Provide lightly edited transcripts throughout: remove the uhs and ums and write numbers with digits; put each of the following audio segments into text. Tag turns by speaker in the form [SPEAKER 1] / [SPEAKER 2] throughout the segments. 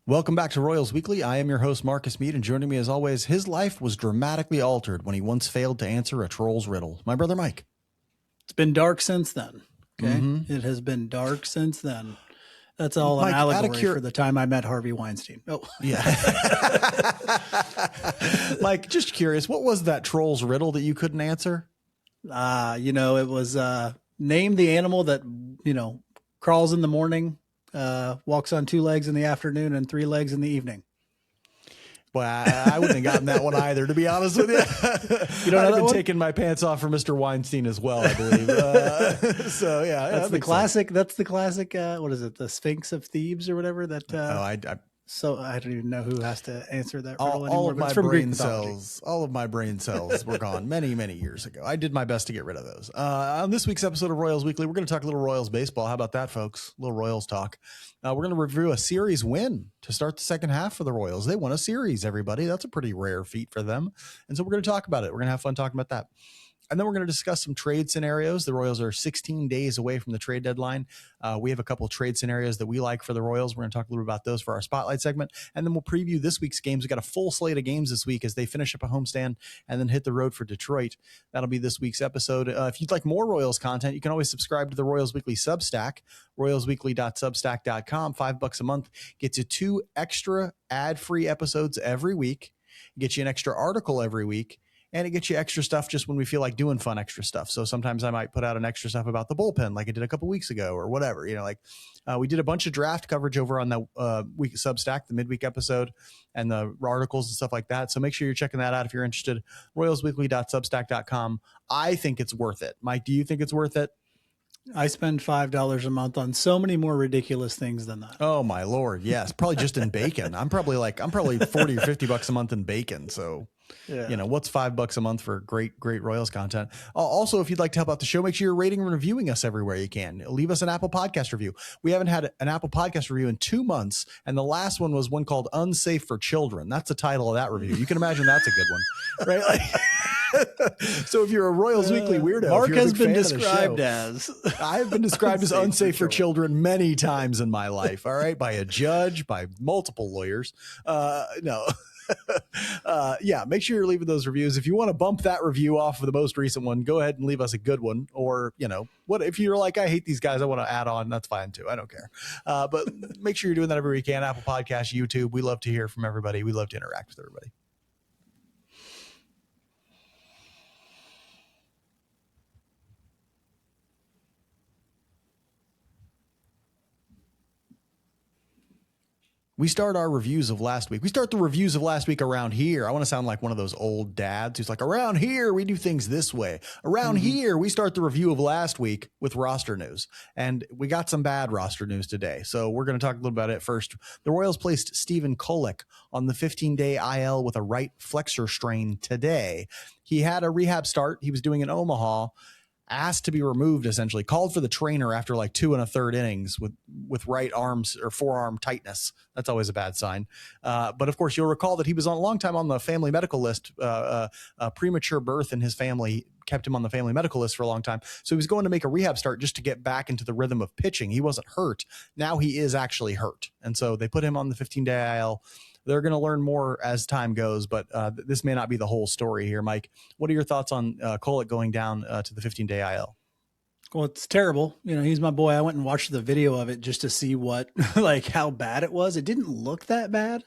[SPEAKER 1] Welcome back to Royals Weekly. I am your host, Marcus Mead, and joining me as always, his life was dramatically altered when he once failed to answer a troll's riddle. My brother Mike.
[SPEAKER 2] It's been dark since then. Okay. It has been dark since then. That's all
[SPEAKER 1] Mike,
[SPEAKER 2] an allegory for the time I met Harvey Weinstein. Oh,
[SPEAKER 1] yeah. Mike, just curious, what was that troll's riddle that you couldn't answer?
[SPEAKER 2] It was name the animal that, crawls in the morning, walks on 2 legs in the afternoon and 3 legs in the evening.
[SPEAKER 1] Well, I wouldn't have gotten that one either, to be honest with you. You don't have been taking my pants off for Mr. Weinstein as well, I believe. So yeah,
[SPEAKER 2] that's the classic. Sense. That's the classic. What is it? The Sphinx of Thebes or whatever. So I don't even know who has to answer that.
[SPEAKER 1] All of my brain cells were gone many, many years ago. I did my best to get rid of those. On this week's episode of Royals Weekly, we're going to talk a little Royals baseball. How about that, folks? A little Royals talk. We're going to review a series win to start the second half for the Royals. They won a series, everybody. That's a pretty rare feat for them. And so we're going to talk about it. We're going to have fun talking about that. And then we're going to discuss some trade scenarios. The Royals are 16 days away from the trade deadline. We have a couple of trade scenarios that we like for the Royals. We're going to talk a little bit about those for our Spotlight segment. And then we'll preview this week's games. We've got a full slate of games this week as they finish up a homestand and then hit the road for Detroit. That'll be this week's episode. If you'd like more Royals content, you can always subscribe to the Royals Weekly Substack, royalsweekly.substack.com. $5 a month gets you 2 extra ad-free episodes every week. Gets you an extra article every week. And it gets you extra stuff just when we feel like doing fun extra stuff. So sometimes I might put out an extra stuff about the bullpen like I did a couple weeks ago or whatever. We did a bunch of draft coverage over on the week Substack, the midweek episode, and the articles and stuff like that. So make sure you're checking that out if you're interested. royalsweekly.substack.com. I think it's worth it. Mike, do you think it's worth it?
[SPEAKER 2] I spend $5 a month on so many more ridiculous things than that.
[SPEAKER 1] Oh my Lord. Yes. Probably just in bacon. I'm probably $40 or $50 a month in bacon. So yeah. What's $5 a month for great Royals content? Also, if you'd like to help out the show, make sure you're rating and reviewing us everywhere you can. Leave us an Apple Podcast review. We haven't had an Apple Podcast review in 2 months, and the last one was one called Unsafe for Children. That's the title of that review. You can imagine that's a good one, right? So if you're a Royals Weekly weirdo,
[SPEAKER 2] Mark has been described as.
[SPEAKER 1] I've been described as unsafe for children many times in my life, all right, by a judge, by multiple lawyers. No. Make sure you're leaving those reviews. If you want to bump that review off of the most recent one, go ahead and leave us a good one. Or, what if you're like, I hate these guys, I want to add on, that's fine too. I don't care. But make sure you're doing that every weekend. Apple Podcasts, YouTube. We love to hear from everybody. We love to interact with everybody. We start our reviews of last week. We start the reviews of last week around here. I want to sound like one of those old dads who's like, around here, we do things this way. Around here, we start the review of last week with roster news. And we got some bad roster news today. So we're going to talk a little about it first. The Royals placed Stephen Kolek on the 15-day IL with a right flexor strain today. He had a rehab start. He was doing in Omaha. Asked to be removed, essentially called for the trainer after like 2 1/3 innings with right arms or forearm tightness. That's always a bad sign. But of course, you'll recall that he was on a long time on the family medical list. Premature birth in his family kept him on the family medical list for a long time. So he was going to make a rehab start just to get back into the rhythm of pitching. He wasn't hurt. Now he is actually hurt. And so they put him on the 15-day IL. They're going to learn more as time goes, but this may not be the whole story here. Mike, what are your thoughts on Kolek going down to the 15-day IL?
[SPEAKER 2] Well, it's terrible. He's my boy. I went and watched the video of it just to see how bad it was. It didn't look that bad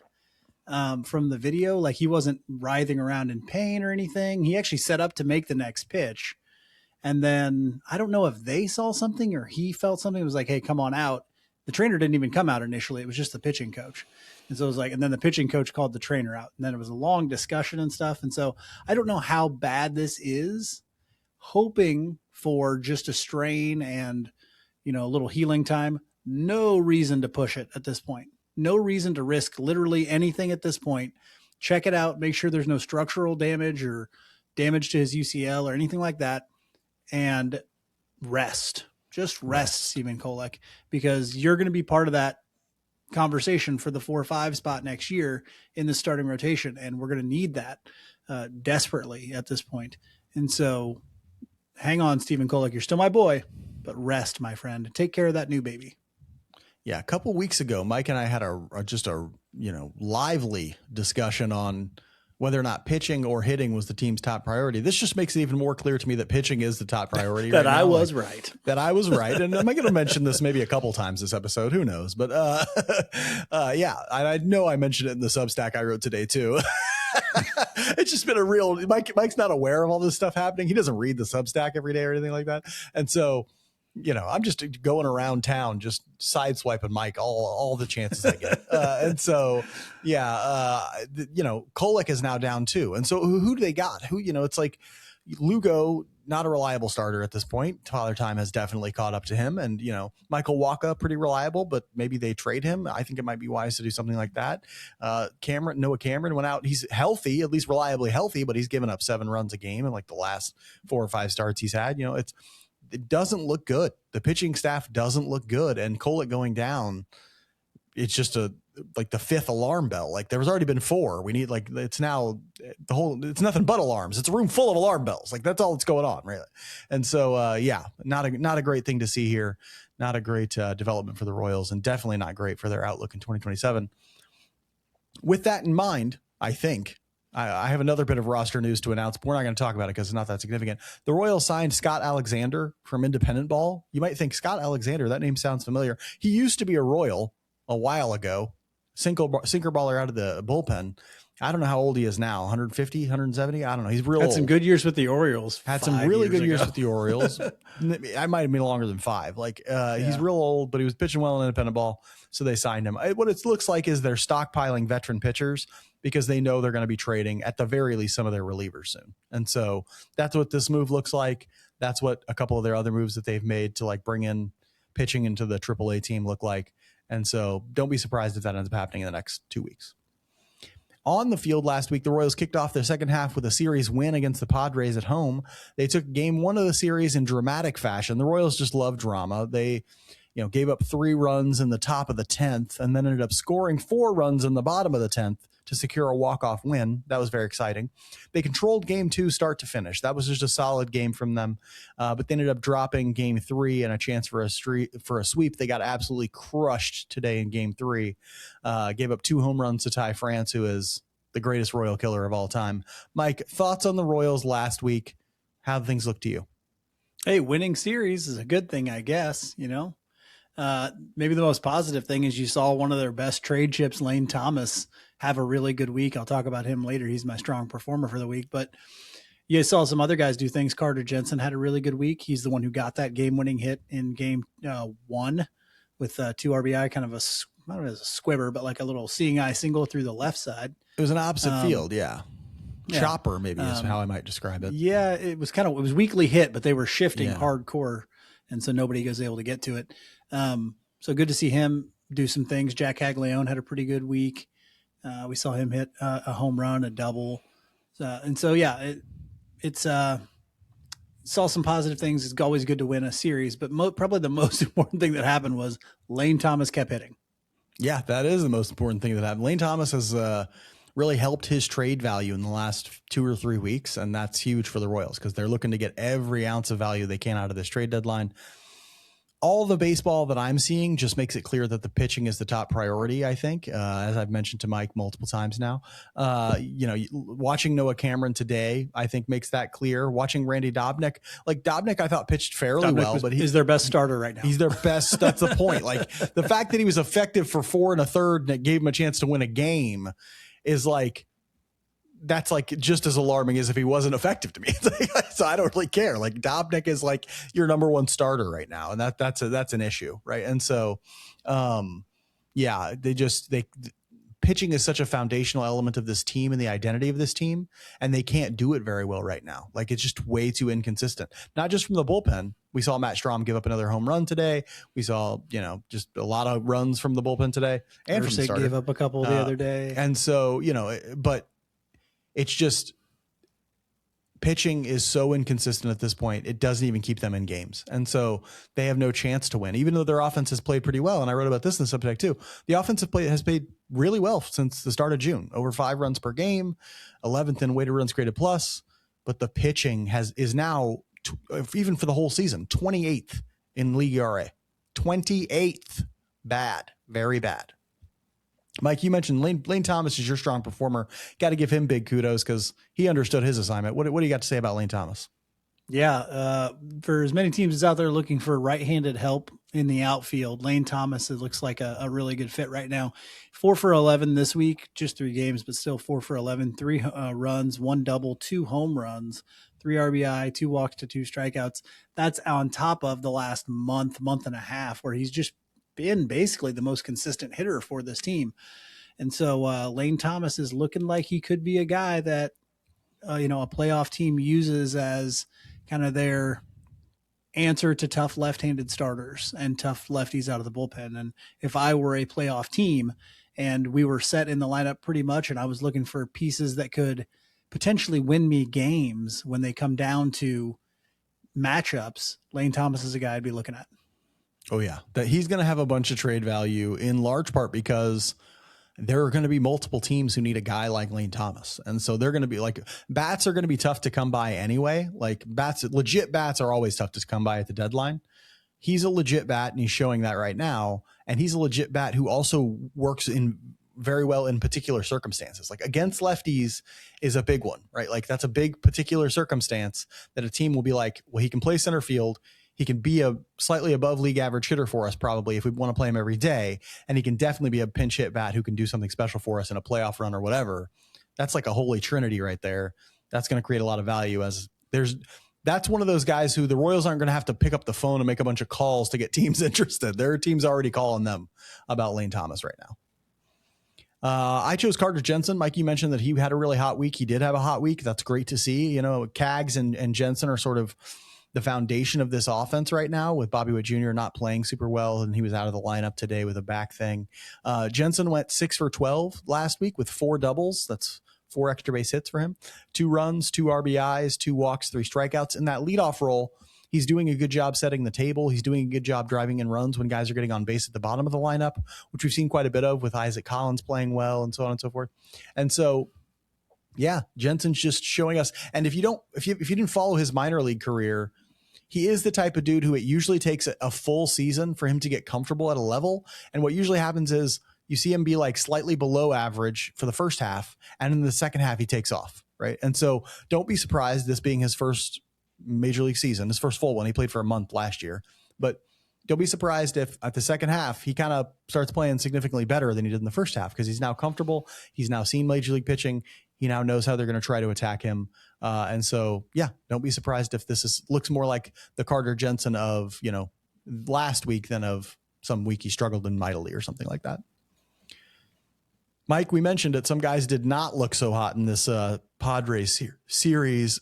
[SPEAKER 2] from the video. Like he wasn't writhing around in pain or anything. He actually set up to make the next pitch. And then I don't know if they saw something or he felt something. It was like, hey, come on out. The trainer didn't even come out initially. It was just the pitching coach. And so it was like, and then the pitching coach called the trainer out, and then it was a long discussion and stuff. And so I don't know how bad this is, hoping for just a strain and, a little healing time. No reason to push it at this point. No reason to risk literally anything at this point. Check it out. Make sure there's no structural damage or damage to his UCL or anything like that. And rest. Just rest, Stephen Kolek, because you're going to be part of that conversation for the 4-5 spot next year in the starting rotation. And we're going to need that desperately at this point. And so hang on, Stephen Kolek, you're still my boy, but rest, my friend. Take care of that new baby.
[SPEAKER 1] Yeah, a couple weeks ago, Mike and I had just a lively discussion on whether or not pitching or hitting was the team's top priority. This just makes it even more clear to me that pitching is the top priority.
[SPEAKER 2] That
[SPEAKER 1] right
[SPEAKER 2] I
[SPEAKER 1] now.
[SPEAKER 2] was right.
[SPEAKER 1] That I was right. And am I going to mention this maybe a couple times this episode? Who knows? But yeah, I know I mentioned it in the Substack I wrote today too. It's just been a real Mike's not aware of all this stuff happening. He doesn't read the Substack every day or anything like that. And so, I'm just going around town, just sideswiping Mike all the chances I get. And so, Kolek is now down too. And so who do they got? It's like Lugo, not a reliable starter at this point. Father Time has definitely caught up to him. And, Michael Wacha, pretty reliable, but maybe they trade him. I think it might be wise to do something like that. Noah Cameron went out. He's healthy, at least reliably healthy, but he's given up 7 runs a game in like the last 4 or 5 starts he's had. It doesn't look good. The pitching staff doesn't look good. And Kolek going down, it's just the 5th alarm bell. Like there's already been 4. We need it's now it's nothing but alarms. It's a room full of alarm bells. Like that's all that's going on, really. And so, not a great thing to see here. Not a great development for the Royals, and definitely not great for their outlook in 2027. With that in mind, I think I have another bit of roster news to announce, but we're not going to talk about it because it's not that significant. The Royals signed Scott Alexander from Independent Ball. You might think Scott Alexander, that name sounds familiar. He used to be a Royal a while ago, sinker baller out of the bullpen. I don't know how old he is now, 150, 170. I don't know. He's real old.
[SPEAKER 2] Had some good years with the Orioles.
[SPEAKER 1] Had some really good years with the Orioles. I might have been longer than 5. He's real old, but he was pitching well in Independent Ball, so they signed him. What it looks like is they're stockpiling veteran pitchers because they know they're going to be trading, at the very least, some of their relievers soon. And so that's what this move looks like. That's what a couple of their other moves that they've made to bring in pitching into the AAA team look like. And so don't be surprised if that ends up happening in the next 2 weeks. On the field last week, the Royals kicked off their second half with a series win against the Padres at home. They took game 1 of the series in dramatic fashion. The Royals just love drama. They gave up 3 runs in the top of the 10th and then ended up scoring 4 runs in the bottom of the 10th to secure a walk-off win. That was very exciting. They controlled game 2 start to finish. That was just a solid game from them. But they ended up dropping game 3 and a chance for a sweep. They got absolutely crushed today in game 3. Gave up 2 home runs to Ty France, who is the greatest Royal killer of all time. Mike, thoughts on the Royals last week? How did things look to you?
[SPEAKER 2] Hey, winning series is a good thing, I guess, Maybe the most positive thing is you saw one of their best trade chips, Lane Thomas, have a really good week. I'll talk about him later. He's my strong performer for the week. But you saw some other guys do things. Carter Jensen had a really good week. He's the one who got that game-winning hit in game 1 with 2 RBI, kind of I don't know, a squibber, but like a little seeing eye single through the left side.
[SPEAKER 1] It was an opposite field, yeah. Chopper, maybe is how I might describe it.
[SPEAKER 2] Yeah, it was weakly hit, but they were shifting hardcore, and so nobody was able to get to it. So good to see him do some things. Jack Caglione had a pretty good week. We saw him hit a home run, a double. And so, saw some positive things. It's always good to win a series, but probably the most important thing that happened was Lane Thomas kept hitting.
[SPEAKER 1] Yeah, that is the most important thing that happened. Lane Thomas has really helped his trade value in the last 2 or 3 weeks, and that's huge for the Royals because they're looking to get every ounce of value they can out of this trade deadline. All the baseball that I'm seeing just makes it clear that the pitching is the top priority, I think, as I've mentioned to Mike multiple times now. Watching Noah Cameron today, I think, makes that clear. Watching Randy Dobnak, I thought pitched fairly well, but
[SPEAKER 2] he's their best starter right now.
[SPEAKER 1] He's their best. That's the point. The fact that he was effective for 4 1/3 and it gave him a chance to win a game is that's just as alarming as if he wasn't effective to me. So I don't really care. Dobnak is your number 1 starter right now. And that's an issue. Right. And so, pitching is such a foundational element of this team and the identity of this team. And they can't do it very well right now. It's just way too inconsistent, not just from the bullpen. We saw Matt Strahm give up another home run today. We saw, just a lot of runs from the bullpen today. And from the starter.
[SPEAKER 2] Gave up a couple the other day.
[SPEAKER 1] And so, but it's just pitching is so inconsistent at this point. It doesn't even keep them in games. And so they have no chance to win, even though their offense has played pretty well. And I wrote about this in the subject too. The offensive play has played really well since the start of June, over 5 runs per game, 11th in weighted runs created plus. But the pitching is now, even for the whole season, 28th in league ERA, 28th. bad, very bad. Mike, you mentioned Lane Thomas is your strong performer. Got to give him big kudos because he understood his assignment. What do you got to say about Lane Thomas?
[SPEAKER 2] Yeah, for as many teams as out there looking for right-handed help in the outfield, Lane Thomas, it looks like a really good fit right now. 4 for 11 this week, just 3 games, but still 4 for 11, 3 runs, 1 double, 2 home runs, 3 RBI, 2 walks to 2 strikeouts. That's on top of the last month and a half where he's just been basically the most consistent hitter for this team. And so Lane Thomas is looking like he could be a guy that, a playoff team uses as kind of their answer to tough left-handed starters and tough lefties out of the bullpen. And if I were a playoff team and we were set in the lineup pretty much, and I was looking for pieces that could potentially win me games when they come down to matchups, Lane Thomas is a guy I'd be looking at.
[SPEAKER 1] Oh yeah. That he's going to have a bunch of trade value in large part because there are going to be multiple teams who need a guy like Lane Thomas. And so they're going to be like, bats are going to be tough to come by anyway. Like legit bats are always tough to come by at the deadline. He's a legit bat and he's showing that right now. And he's a legit bat who also works in very well in particular circumstances. Like against lefties is a big one, right? Like that's a big particular circumstance that a team will be like, well, he can play center field. He can be a slightly above league average hitter for us probably if we want to play him every day. And he can definitely be a pinch hit bat who can do something special for us in a playoff run or whatever. That's like a holy trinity right there. That's going to create a lot of value that's one of those guys who the Royals aren't going to have to pick up the phone and make a bunch of calls to get teams interested. There are teams already calling them about Lane Thomas right now. I chose Carter Jensen. Mike, you mentioned that he had a really hot week. He did have a hot week. That's great to see. Cags and Jensen are sort of the foundation of this offense right now with Bobby Witt Jr. not playing super well. And he was out of the lineup today with a back thing. Jensen went 6 for 12 last week with 4 doubles. That's 4 extra base hits for him, 2 runs, 2 RBIs, 2 walks, 3 strikeouts. In that leadoff role, he's doing a good job setting the table. He's doing a good job driving in runs when guys are getting on base at the bottom of the lineup, which we've seen quite a bit of with Isaac Collins playing well and so on and so forth. And so, yeah, Jensen's just showing us. And if you didn't follow his minor league career, he is the type of dude who it usually takes a full season for him to get comfortable at a level. And what usually happens is you see him be like slightly below average for the first half. And in the second half, he takes off. Right. And so don't be surprised, this being his first major league season, his first full one. He played for a month last year, but don't be surprised if at the second half, he kind of starts playing significantly better than he did in the first half because he's now comfortable. He's now seen major league pitching. He now knows how they're going to try to attack him. And so, yeah, don't be surprised if this looks more like the Carter Jensen of, last week than of some week he struggled in mightily or something like that. Mike, we mentioned it. Some guys did not look so hot in this Padres series.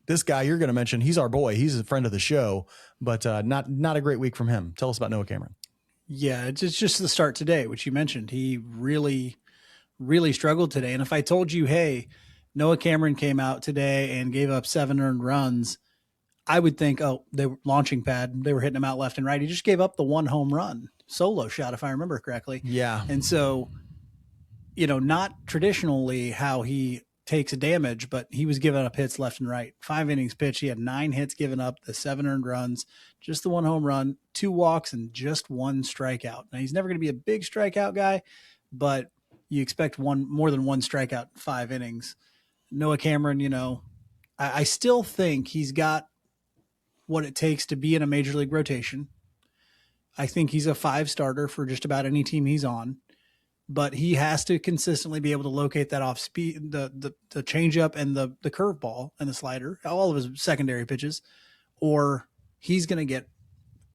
[SPEAKER 1] This guy you're going to mention, he's our boy. He's a friend of the show, but not a great week from him. Tell us about Noah Cameron.
[SPEAKER 2] Yeah, it's just the start today, which you mentioned. He really struggled today. And if I told you, hey, Noah Cameron came out today and gave up 7 earned runs, I would think, oh, they were launching pad. They were hitting him out left and right. He just gave up the 1 home run solo shot, if I remember correctly.
[SPEAKER 1] Yeah.
[SPEAKER 2] And so, not traditionally how he takes a damage, but he was giving up hits left and right. 5 innings pitched. He had 9 hits given up, the 7 earned runs, just the 1 home run, 2 walks, and just 1 strikeout. Now, he's never going to be a big strikeout guy, but you expect more than 1 strikeout in 5 innings. Noah Cameron, I still think he's got what it takes to be in a major league rotation. I think he's a 5 starter for just about any team he's on, but he has to consistently be able to locate that off speed, the changeup and the curveball and the slider, all of his secondary pitches, or he's going to get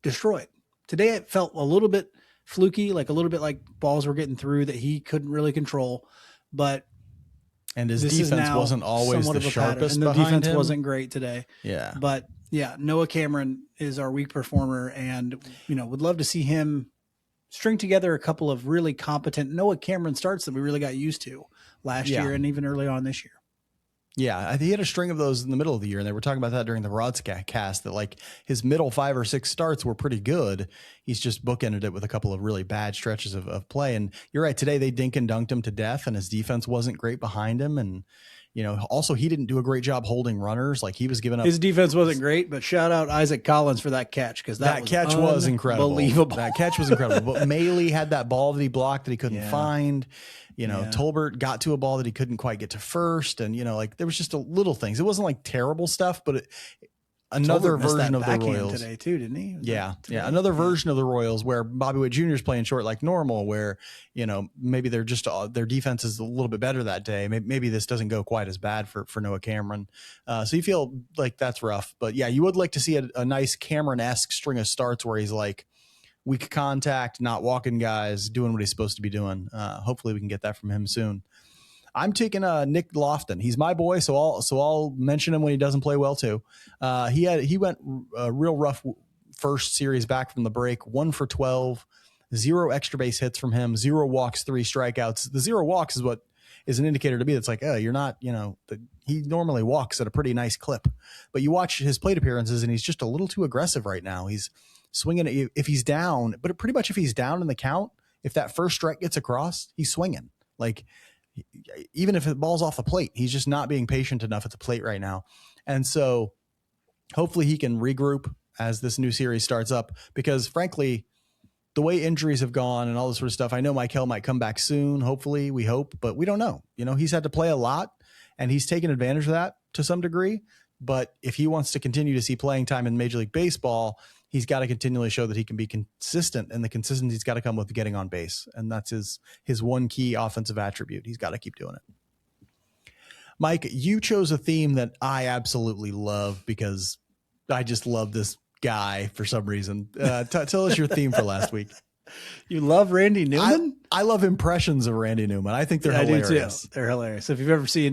[SPEAKER 2] destroyed. Today it felt a little bit fluky, like a little bit like balls were getting through that he couldn't really control,
[SPEAKER 1] and his defense wasn't always the sharpest,
[SPEAKER 2] and the defense wasn't great today.
[SPEAKER 1] Yeah.
[SPEAKER 2] But yeah, Noah Cameron is our weak performer, and would love to see him string together a couple of really competent Noah Cameron starts that we really got used to last year and even early on this year.
[SPEAKER 1] Yeah, I think he had a string of those in the middle of the year, and they were talking about that during the broadcast that like his middle 5 or 6 starts were pretty good. He's just bookended it with a couple of really bad stretches of play. And you're right, today they dink and dunked him to death, and his defense wasn't great behind him. And Also he didn't do a great job holding runners. Like he was giving up.
[SPEAKER 2] His defense wasn't great, but shout out Isaac Collins for that catch. Cause that
[SPEAKER 1] catch was incredible.
[SPEAKER 2] Unbelievable.
[SPEAKER 1] That catch was incredible. But Maley had that ball that he blocked that he couldn't find. Tolbert got to a ball that he couldn't quite get to first. And, there was just a little things. It wasn't like terrible stuff, but another version of the Royals
[SPEAKER 2] today too, didn't he?
[SPEAKER 1] Another version of the Royals where Bobby Witt Jr. is playing short like normal, where maybe they're just their defense is a little bit better that day. Maybe this doesn't go quite as bad for Noah Cameron. So you feel like that's rough, but yeah, you would like to see a nice Cameron-esque string of starts where he's like weak contact, not walking guys, doing what he's supposed to be doing. Hopefully we can get that from him soon. I'm taking Nick Lofton. He's my boy, so I'll mention him when he doesn't play well too. He went real rough first series back from the break. 1 for 12, 0 extra base hits from him, 0 walks, 3 strikeouts. The 0 walks is what is an indicator to me that's like, you're not, he normally walks at a pretty nice clip. But you watch his plate appearances and he's just a little too aggressive right now. He's swinging if he's down, but pretty much if he's down in the count, if that first strike gets across, he's swinging. Like, even if the ball's off the plate, he's just not being patient enough at the plate right now. And so hopefully he can regroup as this new series starts up, because frankly, the way injuries have gone and all this sort of stuff, I know Michael might come back soon. Hopefully we hope, but we don't know. He's had to play a lot and he's taken advantage of that to some degree. But if he wants to continue to see playing time in Major League Baseball, he's got to continually show that he can be consistent, and the consistency's got to come with getting on base. And that's his one key offensive attribute. He's got to keep doing it. Mike, you chose a theme that I absolutely love because I just love this guy for some reason. Tell us your theme for last week.
[SPEAKER 2] You love Randy Newman?
[SPEAKER 1] I love impressions of Randy Newman. I think they're hilarious.
[SPEAKER 2] I do too. They're hilarious. If you've ever seen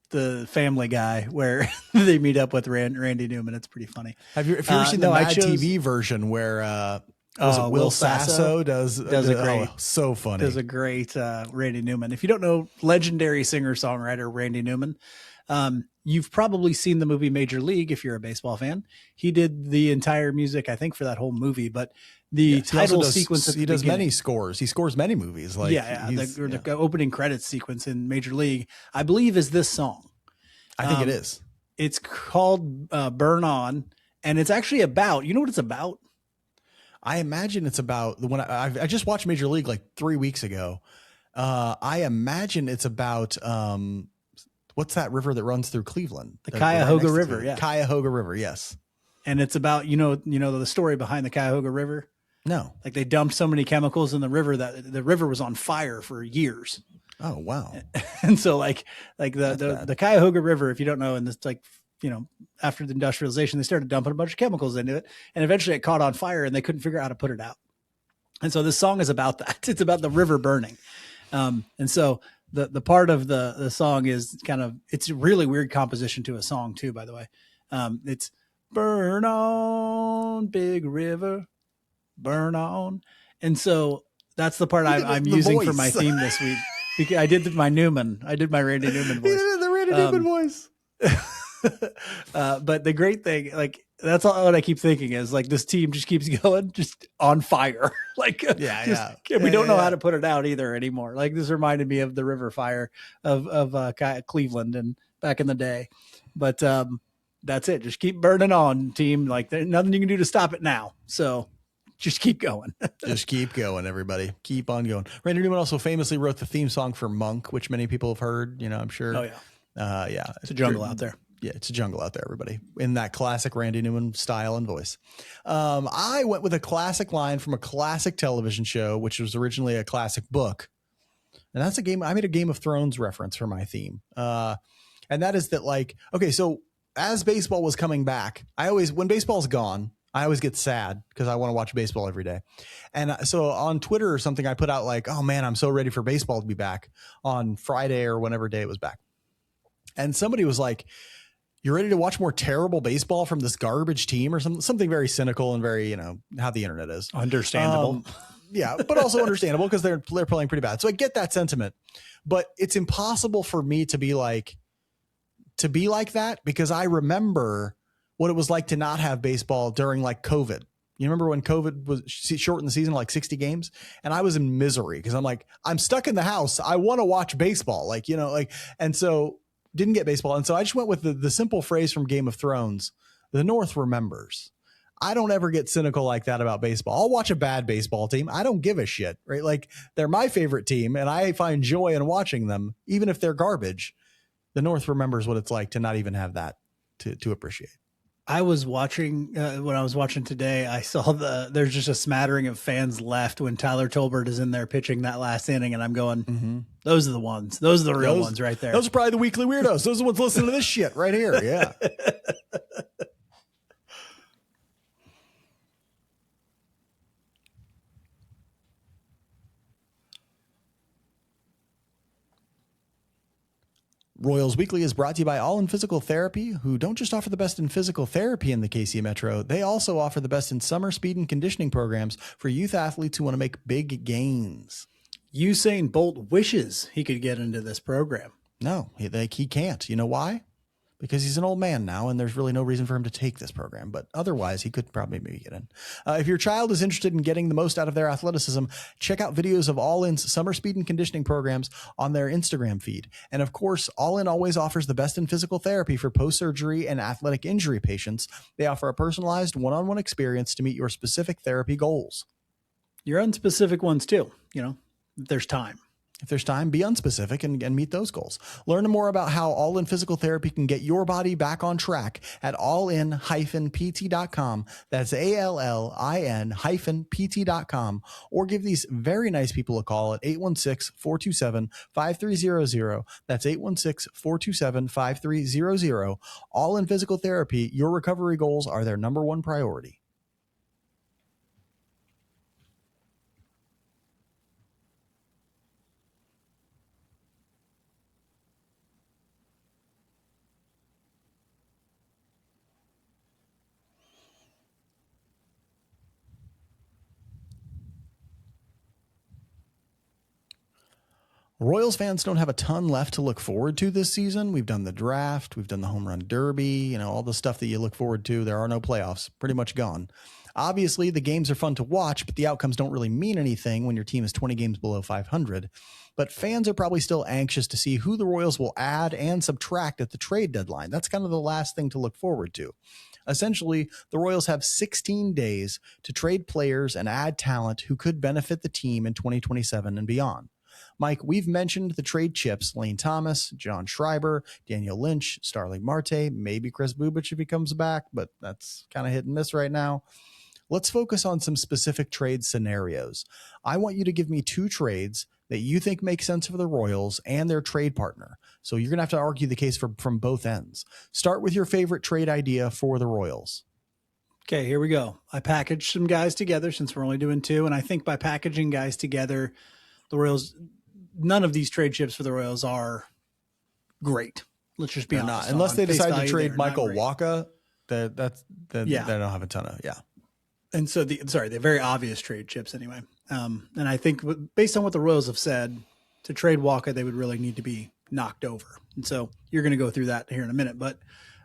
[SPEAKER 2] the Family Guy where they meet up with Randy Newman, it's pretty funny.
[SPEAKER 1] If you've ever seen the Mad TV version where Will Sasso does
[SPEAKER 2] a great,
[SPEAKER 1] so funny.
[SPEAKER 2] Does a great Randy Newman. If you don't know legendary singer-songwriter Randy Newman, you've probably seen the movie Major League if you're a baseball fan. He did the entire music, I think, for that whole movie, but the title sequence.
[SPEAKER 1] He does many scores. He scores many movies. Like
[SPEAKER 2] the opening credits sequence in Major League, I believe, is this song.
[SPEAKER 1] I think it is.
[SPEAKER 2] It's called "Burn On," and it's actually about. You know what it's about?
[SPEAKER 1] I imagine it's about the one I just watched Major League like 3 weeks ago. I imagine it's about what's that river that runs through Cleveland?
[SPEAKER 2] The Cuyahoga River. Yeah,
[SPEAKER 1] Cuyahoga River. Yes.
[SPEAKER 2] And it's about the story behind the Cuyahoga River.
[SPEAKER 1] No,
[SPEAKER 2] like they dumped so many chemicals in the river that the river was on fire for years.
[SPEAKER 1] Oh wow!
[SPEAKER 2] And so like the Cuyahoga River, if you don't know, and it's like after the industrialization, they started dumping a bunch of chemicals into it, and eventually it caught on fire, and they couldn't figure out how to put it out. And so this song is about that. It's about the river burning, and so the part of the song is it's a really weird composition to a song too. By the way, it's burn on, big river. Burn on. And so that's the part I'm using for my theme this week. Because I did my Newman. I did my Randy Newman voice.
[SPEAKER 1] You did the Randy Newman voice.
[SPEAKER 2] But the great thing, like, that's all what I keep thinking is like this team just keeps going, just on fire. Like, we don't know how to put it out either anymore. Like this reminded me of the river fire of Cleveland and back in the day. But that's it. Just keep burning on, team. Like there's nothing you can do to stop it now. So just keep going.
[SPEAKER 1] Just keep going, everybody. Keep on going. Randy Newman also famously wrote the theme song for Monk, which many people have heard, I'm sure.
[SPEAKER 2] Oh, yeah. It's a jungle out there.
[SPEAKER 1] Yeah, it's a jungle out there, everybody. In that classic Randy Newman style and voice. I went with a classic line from a classic television show, which was originally a classic book. And that's a game. I made a Game of Thrones reference for my theme. And that is that so as baseball was coming back, when baseball's gone, I always get sad because I want to watch baseball every day. And so on Twitter or something, I put out like, oh man, I'm so ready for baseball to be back on Friday or whenever day it was back. And somebody was like, you're ready to watch more terrible baseball from this garbage team or something very cynical and very, how the internet is.
[SPEAKER 2] Understandable.
[SPEAKER 1] Yeah, but also understandable because they're playing pretty bad. So I get that sentiment, but it's impossible for me to be like that because I remember what it was like to not have baseball during like COVID. You remember when COVID was shortened the season to like 60 games? And I was in misery because I'm like, I'm stuck in the house. I want to watch baseball. And so didn't get baseball. And so I just went with the simple phrase from Game of Thrones, the North remembers. I don't ever get cynical like that about baseball. I'll watch a bad baseball team. I don't give a shit, right? Like, they're my favorite team and I find joy in watching them, even if they're garbage. The North remembers what it's like to not even have that to appreciate.
[SPEAKER 2] I was watching when I was watching today, I saw there's just a smattering of fans left when Tyler Tolbert is in there pitching that last inning. And I'm going, those are the ones. Those are the real ones right there.
[SPEAKER 1] Those are probably the weekly weirdos. Those are the ones listening to this shit right here. Yeah. Royals Weekly is brought to you by All in Physical Therapy, who don't just offer the best in physical therapy in the KC Metro, they also offer the best in summer speed and conditioning programs for youth athletes who want to make big gains.
[SPEAKER 2] Usain Bolt wishes he could get into this program.
[SPEAKER 1] No, he can't. You know why? Because he's an old man now, and there's really no reason for him to take this program. But otherwise, he could probably maybe get in. If your child is interested in getting the most out of their athleticism, check out videos of All In's summer speed and conditioning programs on their Instagram feed. And of course, All In always offers the best in physical therapy for post-surgery and athletic injury patients. They offer a personalized one-on-one experience to meet your specific therapy goals.
[SPEAKER 2] Your unspecific ones too, if there's time.
[SPEAKER 1] If there's time, be unspecific and meet those goals. Learn more about how All In Physical Therapy can get your body back on track at allin-pt.com. That's ALLIN-pt.com. Or give these very nice people a call at 816-427-5300. That's 816-427-5300. All In Physical Therapy, your recovery goals are their number one priority. Royals fans don't have a ton left to look forward to this season. We've done the draft. We've done the home run derby, all the stuff that you look forward to. There are no playoffs, pretty much gone. Obviously, the games are fun to watch, but the outcomes don't really mean anything when your team is 20 games below 500. But fans are probably still anxious to see who the Royals will add and subtract at the trade deadline. That's kind of the last thing to look forward to. Essentially, the Royals have 16 days to trade players and add talent who could benefit the team in 2027 and beyond. Mike, we've mentioned the trade chips: Lane Thomas, John Schreiber, Daniel Lynch, Starling Marte, maybe Chris Bubich if he comes back, but that's kind of hit and miss right now. Let's focus on some specific trade scenarios. I want you to give me 2 trades that you think make sense for the Royals and their trade partner. So you're going to have to argue the case from both ends. Start with your favorite trade idea for the Royals.
[SPEAKER 2] Okay, here we go. I packaged some guys together since we're only doing 2. And I think by packaging guys together, the Royals, none of these trade chips for the Royals are great. Let's just be honest.
[SPEAKER 1] Unless they decide to trade Michael Wacha, they don't have a ton of,
[SPEAKER 2] And so they're very obvious trade chips anyway. And I think based on what the Royals have said, to trade Wacha, they would really need to be knocked over. And so you're going to go through that here in a minute. But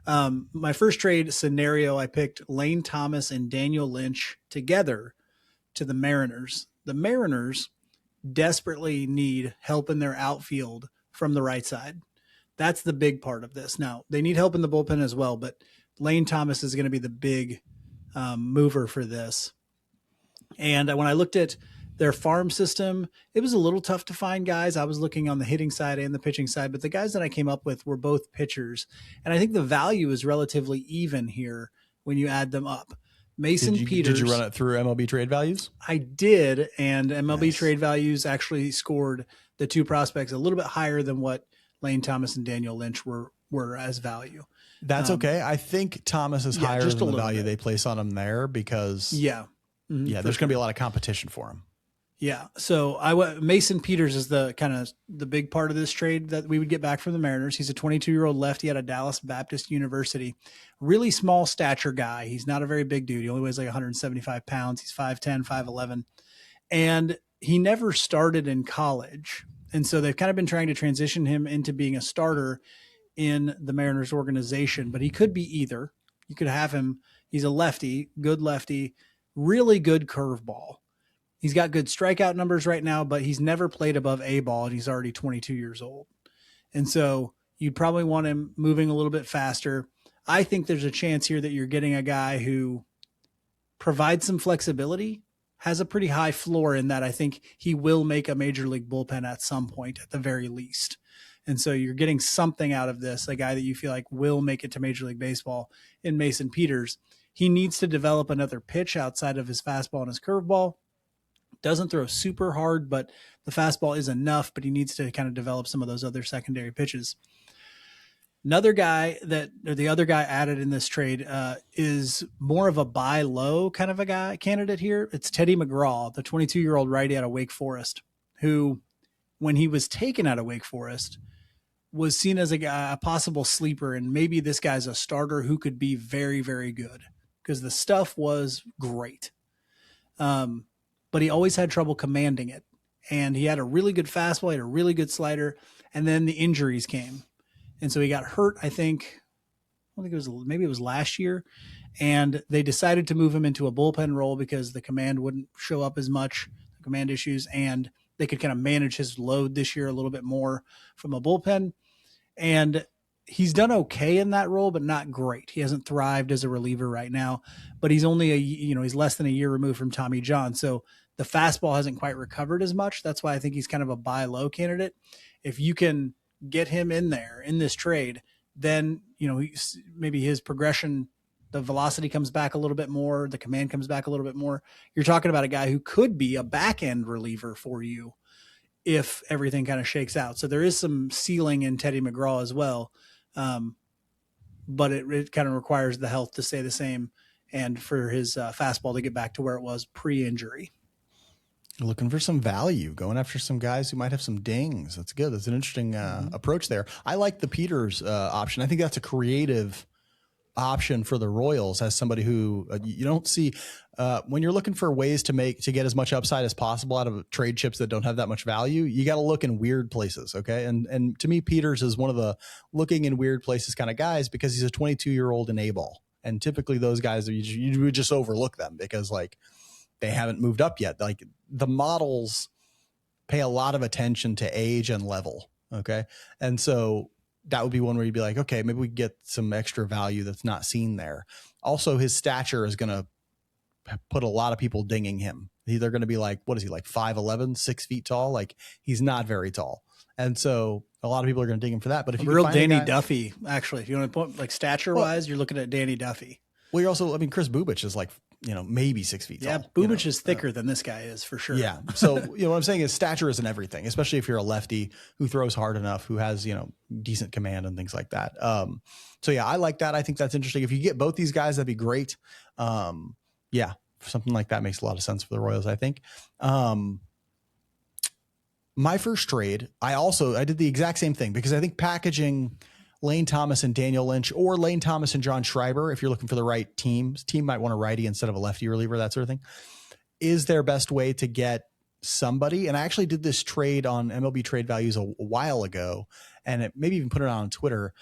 [SPEAKER 2] my first trade scenario, I picked Lane Thomas and Daniel Lynch together to the Mariners. The Mariners desperately need help in their outfield from the right side. That's the big part of this. Now, they need help in the bullpen as well, but Lane Thomas is going to be the big mover for this. And when I looked at their farm system, it was a little tough to find guys. I was looking on the hitting side and the pitching side, but the guys that I came up with were both pitchers. And I think the value is relatively even here when you add them up. Mason Peters.
[SPEAKER 1] Did you run it through MLB trade values?
[SPEAKER 2] I did, and MLB trade values actually scored the 2 prospects a little bit higher than what Lane Thomas and Daniel Lynch were as value.
[SPEAKER 1] That's okay. I think Thomas is higher than the value they place on him there because there's going to be a lot of competition for him.
[SPEAKER 2] Yeah. So Mason Peters is the kind of the big part of this trade that we would get back from the Mariners. He's a 22-year-old lefty out of Dallas Baptist University, really small stature guy. He's not a very big dude. He only weighs like 175 pounds. He's 5'10", 5'11", and he never started in college. And so they've kind of been trying to transition him into being a starter in the Mariners organization, but he could be either. You could have him. He's a lefty, really good curveball. He's got good strikeout numbers right now, but he's never played above A ball, and he's already 22 years old. And so You'd probably want him moving a little bit faster. I think there's a chance here that you're getting a guy who provides some flexibility, has a pretty high floor in that I think he will make a major league bullpen at some point at the very least. And so you're getting something out of this, a guy that you feel like will make it to Major League Baseball in Mason Peters. He needs to develop another pitch outside of his fastball and his curveball. Doesn't throw super hard, but the fastball is enough, but he needs to kind of develop some of those other secondary pitches. Another guy the other guy added in this trade is more of a buy low kind of a guy candidate here. It's Teddy McGraw, the 22-year-old righty out of Wake Forest, who, when he was taken out of Wake Forest, was seen as a possible sleeper. And maybe this guy's a starter who could be very, very good because the stuff was great. But he always had trouble commanding it. And he had a really good fastball, he had a really good slider. And then the injuries came. And so he got hurt, maybe it was last year. And they decided to move him into a bullpen role because the command wouldn't show up as much, the command issues, and they could kind of manage his load this year a little bit more from a bullpen. And he's done okay in that role, but not great. He hasn't thrived as a reliever right now, but he's only he's less than a year removed from Tommy John. So the fastball hasn't quite recovered as much. That's why I think he's kind of a buy low candidate. If you can get him in there in this trade, then, maybe his progression, the velocity comes back a little bit more. The command comes back a little bit more. You're talking about a guy who could be a back end reliever for you if everything kind of shakes out. So there is some ceiling in Teddy McGraw as well. But it kind of requires the health to stay the same and for his fastball to get back to where it was pre-injury.
[SPEAKER 1] Looking for some value, going after some guys who might have some dings. That's good. That's an interesting approach there. I like the Peters option. I think that's a creative option for the Royals as somebody who you don't see when you're looking for ways to get as much upside as possible out of trade chips that don't have that much value. You got to look in weird places. Okay. And to me, Peters is one of the looking in weird places kind of guys because he's a 22-year-old in A-ball. And typically those guys, you would just overlook them because they haven't moved up yet. Like the models pay a lot of attention to age and level. Okay. And so that would be one where you'd be like, okay, maybe we get some extra value that's not seen there. Also, his stature is going to put a lot of people dinging him. They're going to be like, what is he, like 5'11", 6 feet tall? Like he's not very tall. And so a lot of people are going to ding him for that. But if you
[SPEAKER 2] real Danny Duffy, actually, if you want to put like stature wise, you're looking at Danny Duffy.
[SPEAKER 1] Well, you're also, Chris Bubich is like, maybe 6 feet tall.
[SPEAKER 2] Yeah, Bubich is thicker than this guy is for sure.
[SPEAKER 1] Yeah. So, what I'm saying is stature isn't everything, especially if you're a lefty who throws hard enough, who has, decent command and things like that. So yeah, I like that. I think that's interesting. If you get both these guys, that'd be great. Yeah, something like that makes a lot of sense for the Royals, I think. My first trade, I did the exact same thing because I think packaging Lane Thomas and Daniel Lynch, or Lane Thomas and John Schreiber, if you're looking for the right team might want a righty instead of a lefty reliever, that sort of thing, is their best way to get somebody. And I actually did this trade on MLB Trade Values a while ago, and maybe even put it on Twitter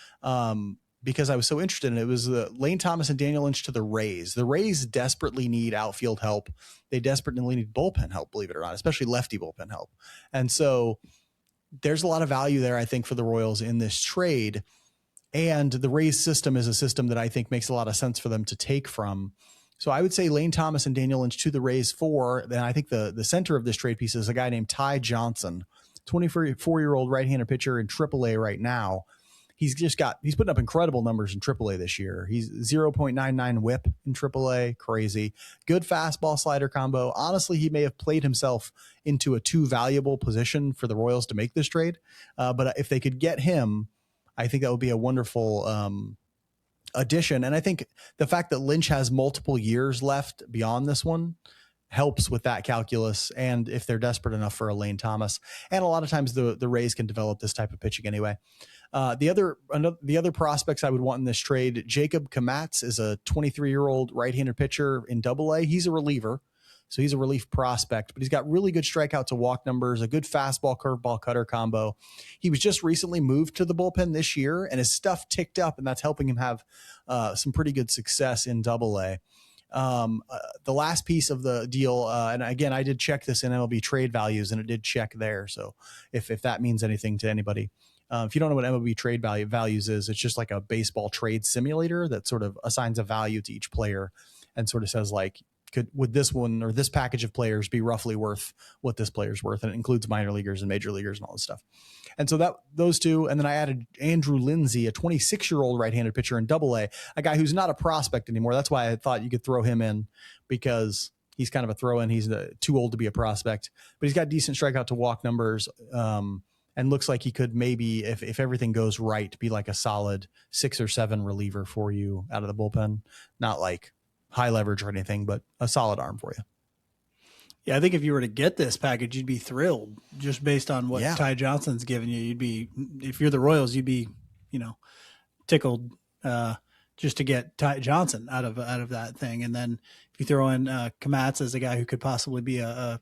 [SPEAKER 1] because I was so interested in it. It was Lane Thomas and Daniel Lynch to the Rays. The Rays desperately need outfield help. They desperately need bullpen help, believe it or not, especially lefty bullpen help. And so there's a lot of value there, I think, for the Royals in this trade. And the Rays system is a system that I think makes a lot of sense for them to take from. So I would say Lane Thomas and Daniel Lynch to the Rays for. Then I think the center of this trade piece is a guy named Ty Johnson, 24-year-old right-handed pitcher in AAA right now. He's putting up incredible numbers in AAA this year. He's 0.99 whip in AAA. Crazy. Good fastball slider combo. Honestly, he may have played himself into a too valuable position for the Royals to make this trade. But if they could get him, I think that would be a wonderful addition. And I think the fact that Lynch has multiple years left beyond this one helps with that calculus. And if they're desperate enough for a Lane Thomas, and a lot of times the Rays can develop this type of pitching anyway. The other prospects I would want in this trade, Jacob Kamatz is a 23-year-old right-handed pitcher in AA. He's a reliever. So he's a relief prospect, but he's got really good strikeout to walk numbers, a good fastball, curveball, cutter combo. He was just recently moved to the bullpen this year, and his stuff ticked up, and that's helping him have some pretty good success in AA. The last piece of the deal, and again, I did check this in MLB trade values, and it did check there. So if that means anything to anybody, if you don't know what MLB trade values is, it's just like a baseball trade simulator that sort of assigns a value to each player and sort of says like, would this one or this package of players be roughly worth what this player's worth? And it includes minor leaguers and major leaguers and all this stuff. And so those two, and then I added Andrew Lindsay, a 26-year-old right-handed pitcher in Double-A, a guy who's not a prospect anymore. That's why I thought you could throw him in, because he's kind of a throw-in. He's too old to be a prospect, but he's got decent strikeout to walk numbers, and looks like he could maybe, if everything goes right, be like a solid 6 or 7 reliever for you out of the bullpen. Not like high leverage or anything, but a solid arm for you.
[SPEAKER 2] Yeah, I think if you were to get this package, you'd be thrilled just based on what Ty Johnson's giving you. You'd be, if you're the Royals, you'd be, tickled just to get Ty Johnson out of that thing. And then if you throw in Komatsu as a guy who could possibly be a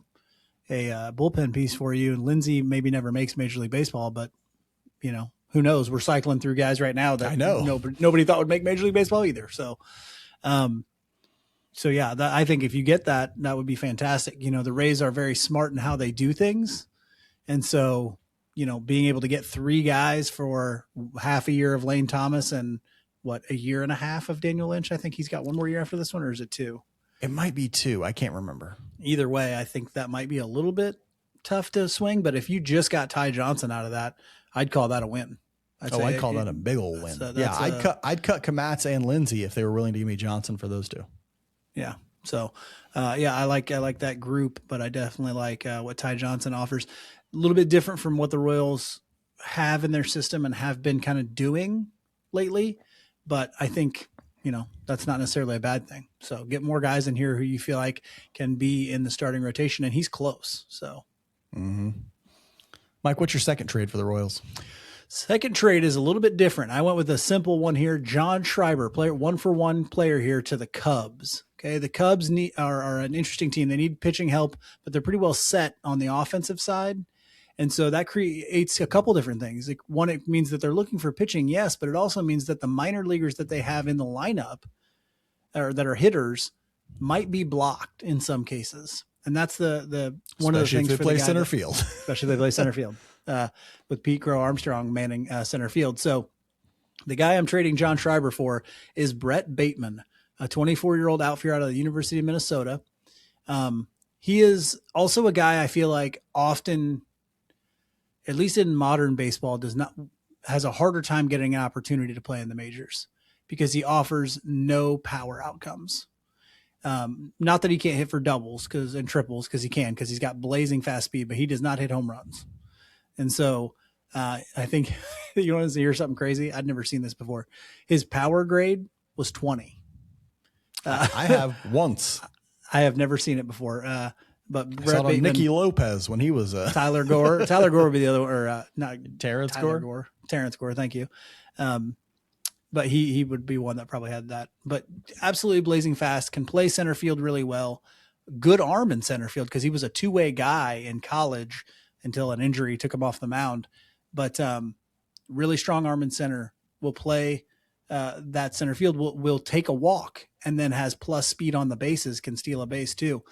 [SPEAKER 2] bullpen piece for you, and Lindsay maybe never makes Major League Baseball, but who knows? We're cycling through guys right now that I know nobody thought would make Major League Baseball either. So, I think if you get that would be fantastic. The Rays are very smart in how they do things. And so, being able to get 3 guys for half a year of Lane Thomas and a year and a half of Daniel Lynch. I think he's got one more year after this one, or is it 2?
[SPEAKER 1] It might be 2. I can't remember.
[SPEAKER 2] Either way, I think that might be a little bit tough to swing, but if you just got Ty Johnson out of that, I'd call that a win.
[SPEAKER 1] I'd call that a big old win. I'd cut Komatsu and Lindsay if they were willing to give me Johnson for those 2.
[SPEAKER 2] Yeah. So, I like that group, but I definitely like what Ty Johnson offers. A little bit different from what the Royals have in their system and have been kind of doing lately, but I think, that's not necessarily a bad thing. So get more guys in here who you feel like can be in the starting rotation, and he's close. So,
[SPEAKER 1] Mike, what's your second trade for the Royals?
[SPEAKER 2] Second trade is a little bit different. I went with a simple one here. John Schreiber, 1-for-1 player here to the Cubs. Okay, the Cubs are an interesting team. They need pitching help, but they're pretty well set on the offensive side. And so that creates a couple different things. Like, one, it means that they're looking for pitching, yes, but it also means that the minor leaguers that they have in the lineup or that are hitters might be blocked in some cases. And that's the one of the things
[SPEAKER 1] for the guy center field.
[SPEAKER 2] Especially if they play center field. With Pete Crow Armstrong manning center field. So the guy I'm trading John Schreiber for is Brett Bateman, a 24-year-old outfielder out of the University of Minnesota. He is also a guy I feel like often, at least in modern baseball, has a harder time getting an opportunity to play in the majors because he offers no power outcomes. Not that he can't hit for doubles and triples, because he's got blazing fast speed, but he does not hit home runs. And so I think you want to hear something crazy? I'd never seen this before. His power grade was 20.
[SPEAKER 1] I have once.
[SPEAKER 2] I have never seen it before. But
[SPEAKER 1] I saw it on Nicky Lopez when he was
[SPEAKER 2] Tyler Gore. Tyler Gore would be the other one, or not
[SPEAKER 1] Terrence Gore.
[SPEAKER 2] Terrence Gore, thank you. But he would be one that probably had that. But absolutely blazing fast, can play center field really well. Good arm in center field because he was a 2-way guy in college until an injury took him off the mound. But really strong arm in center, will play that center field, will take a walk, and then has plus speed on the bases, can steal a base too.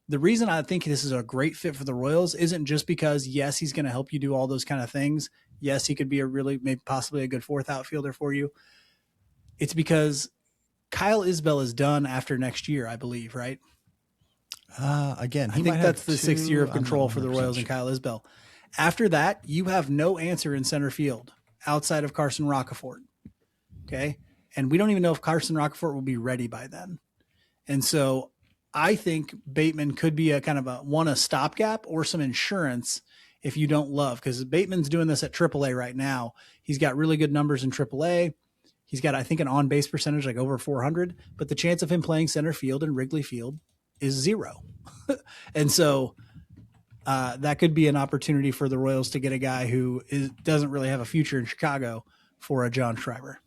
[SPEAKER 2] The reason I think this is a great fit for the Royals isn't just because, yes, he's going to help you do all those kind of things. Yes, he could be maybe possibly a good 4th outfielder for you. It's because Kyle Isbell is done after next year, I believe, right?
[SPEAKER 1] Again,
[SPEAKER 2] I think that's the 6th year of control for the Royals and Kyle Isbell. After that, you have no answer in center field outside of Carson Rocafort. Okay. And we don't even know if Carson Rocafort will be ready by then. And so I think Bateman could be a kind of a stopgap or some insurance if you don't love, because Bateman's doing this at AAA right now. He's got really good numbers in AAA. He's got, I think, an on-base percentage like over 400, but the chance of him playing center field in Wrigley Field is 0. And so that could be an opportunity for the Royals to get a guy who doesn't really have a future in Chicago for a John Schreiber.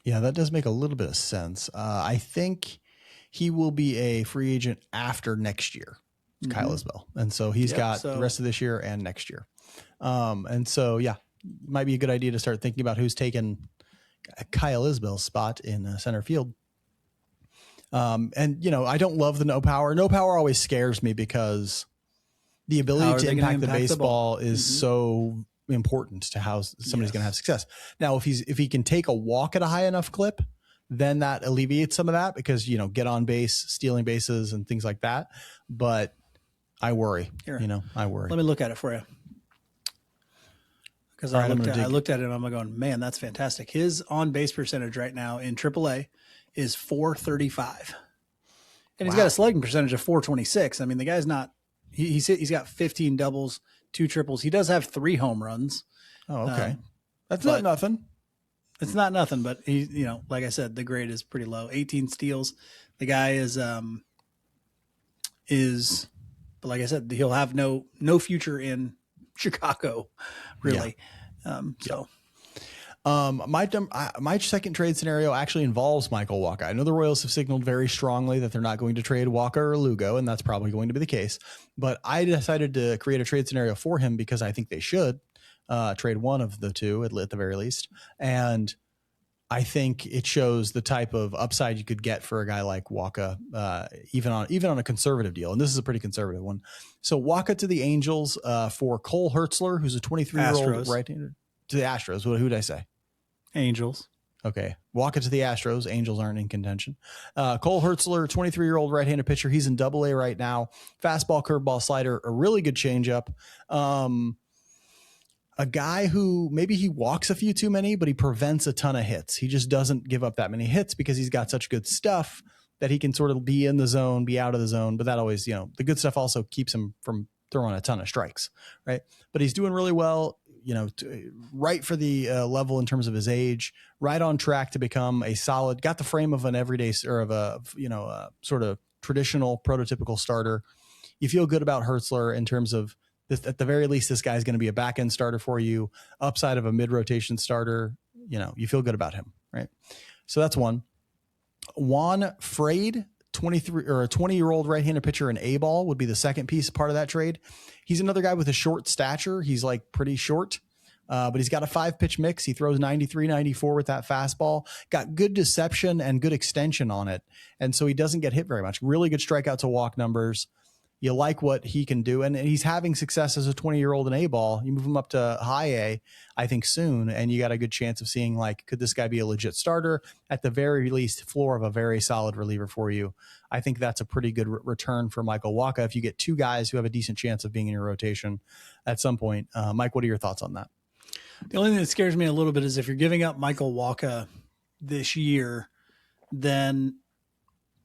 [SPEAKER 1] Yeah, that does make a little bit of sense. I think he will be a free agent after next year, Kyle Isbell. And so he's got the rest of this year and next year. And so, yeah, might be a good idea to start thinking about who's taken Kyle Isbell's spot in center field. And, I don't love the no power. No power always scares me because the ability to impact the baseball is so important to how somebody's going to have success. Now, if he can take a walk at a high enough clip, then that alleviates some of that because, get on base, stealing bases and things like that. But I worry, I worry.
[SPEAKER 2] Let me look at it for you. Because I looked at it and I'm going, man, that's fantastic. His on base percentage right now in AAA is .435. And he's got a slugging percentage of .426. I mean, the guy's not, he's got 15 doubles, 2 triples. He does have 3 home runs.
[SPEAKER 1] Oh, okay. That's not nothing.
[SPEAKER 2] It's not nothing, but he, like I said, the grade is pretty low. 18 steals. The guy is, but like I said, he'll have no future in Chicago, really.
[SPEAKER 1] My second trade scenario actually involves Michael Wacha. I know the Royals have signaled very strongly that they're not going to trade Wacha or Lugo, and that's probably going to be the case. But I decided to create a trade scenario for him because I think they should trade one of the two at the very least. And I think it shows the type of upside you could get for a guy like Wacha, even on a conservative deal. And this is a pretty conservative one. So Wacha to the Angels for Cole Hertzler, who's a 23-year-old right-hander. To the Astros. Who did I say?
[SPEAKER 2] Angels.
[SPEAKER 1] Okay. Wacha to the Astros. Angels aren't in contention. Cole Hertzler, 23-year-old right-handed pitcher. He's in Double-A right now. Fastball, curveball, slider, a really good changeup. A guy who maybe he walks a few too many, but he prevents a ton of hits. He just doesn't give up that many hits because he's got such good stuff that he can sort of be in the zone, be out of the zone. But that always, the good stuff also keeps him from throwing a ton of strikes, right? But he's doing really well, right for the level in terms of his age, right on track to become a solid, got the frame of an everyday or of a, sort of traditional prototypical starter. You feel good about Hertzler in terms of, at the very least, this guy's going to be a back end starter for you, upside of a mid rotation starter. You feel good about him, right? So that's one. Juan Frade, 20-year-old right-handed pitcher in A-ball would be the second piece, part of that trade. He's another guy with a short stature. He's like pretty short, but he's got a 5-pitch mix. He throws 93, 94 with that fastball, got good deception and good extension on it. And so he doesn't get hit very much. Really good strikeout to walk numbers. You like what he can do. And he's having success as a 20-year-old in A-ball. You move him up to high A, I think soon, and you got a good chance of seeing, could this guy be a legit starter? At the very least, floor of a very solid reliever for you. I think that's a pretty good return for Michael Wacha if you get 2 guys who have a decent chance of being in your rotation at some point. Mike, what are your thoughts on that?
[SPEAKER 2] The only thing that scares me a little bit is if you're giving up Michael Wacha this year, then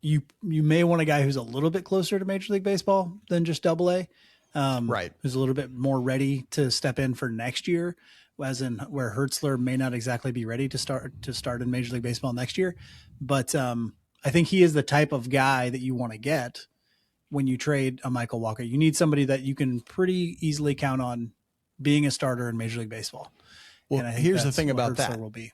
[SPEAKER 2] you may want a guy who's a little bit closer to Major League Baseball than just Double-A,
[SPEAKER 1] right?
[SPEAKER 2] Who's a little bit more ready to step in for next year, as in where Hertzler may not exactly be ready to start in Major League Baseball next year. But I think he is the type of guy that you want to get when you trade a Michael Wacha. You need somebody that you can pretty easily count on being a starter in Major League Baseball.
[SPEAKER 1] Well, here's the thing about that. Will be.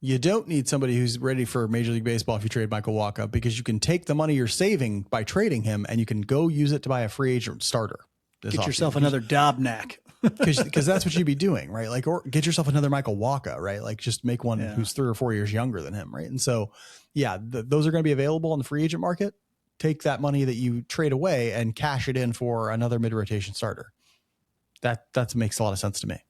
[SPEAKER 1] You don't need somebody who's ready for Major League Baseball if you trade Michael Wacha, because you can take the money you're saving by trading him and you can go use it to buy a free agent starter.
[SPEAKER 2] Get yourself another Dobnak.
[SPEAKER 1] Because that's what you'd be doing, right? Or get yourself another Michael Wacha, right? Just make one who's 3 or 4 years younger than him, right? And so, those are going to be available on the free agent market. Take that money that you trade away and cash it in for another mid-rotation starter. That makes a lot of sense to me.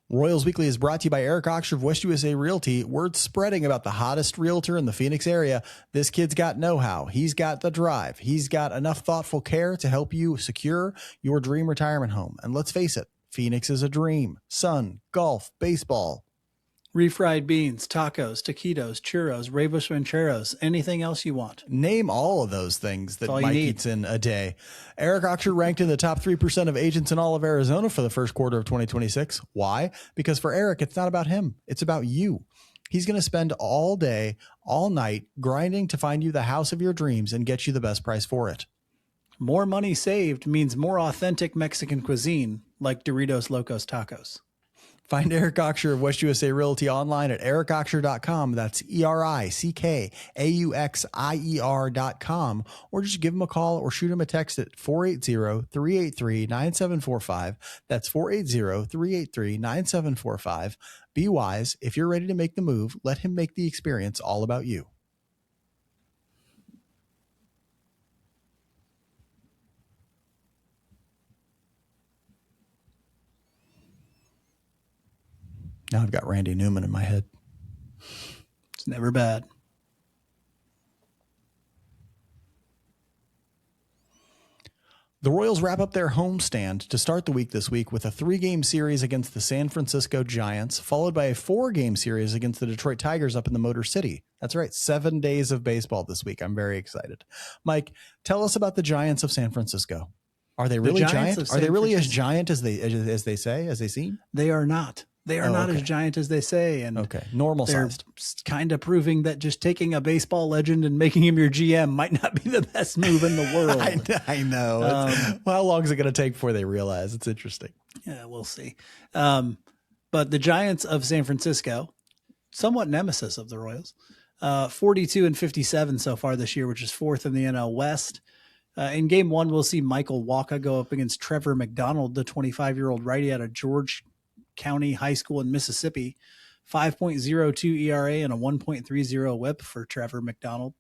[SPEAKER 1] Royals Weekly is brought to you by Eric Oxford of West USA Realty. Word spreading about the hottest realtor in the Phoenix area. This kid's got know-how. He's got the drive. He's got enough thoughtful care to help you secure your dream retirement home. And let's face it, Phoenix is a dream. Sun, golf, baseball.
[SPEAKER 2] Refried beans, tacos, taquitos, churros, Rebus rancheros, anything else you want.
[SPEAKER 1] Name all of those things that Mike eats in a day. Eric Oxford ranked in the top 3% of agents in all of Arizona for the first quarter of 2026. Why? Because for Eric, it's not about him. It's about you. He's going to spend all day, all night grinding to find you the house of your dreams and get you the best price for it.
[SPEAKER 2] More money saved means more authentic Mexican cuisine like Doritos Locos Tacos.
[SPEAKER 1] Find Eric Oxer of West USA Realty online at ericoxer.com. That's ERICKAUXIER.com. Or just give him a call or shoot him a text at 480-383-9745. That's 480-383-9745. Be wise. If you're ready to make the move, let him make the experience all about you. Now I've got Randy Newman in my head.
[SPEAKER 2] It's never bad.
[SPEAKER 1] The Royals wrap up their homestand to start the week this week with a 3-game series against the San Francisco Giants, followed by a 4-game series against the Detroit Tigers up in the Motor City. That's right, 7 days of baseball this week. I'm very excited. Mike, tell us about the Giants of San Francisco. Are they really giant? Are they really as giant as they say, as they seem?
[SPEAKER 2] They are not. They are not as giant as they say. And
[SPEAKER 1] okay, normal sized.
[SPEAKER 2] Kind of proving that just taking a baseball legend and making him your GM might not be the best move in the world.
[SPEAKER 1] I know. Well, how long is it going to take before they realize? It's interesting.
[SPEAKER 2] Yeah, we'll see. But the Giants of San Francisco, somewhat nemesis of the Royals, 42-57 so far this year, which is 4th in the NL West. In game 1, we'll see Michael Wacha go up against Trevor McDonald, the 25-year-old righty out of George County High School in Mississippi. 5.02 ERA and a 1.30 whip for Trevor McDonald.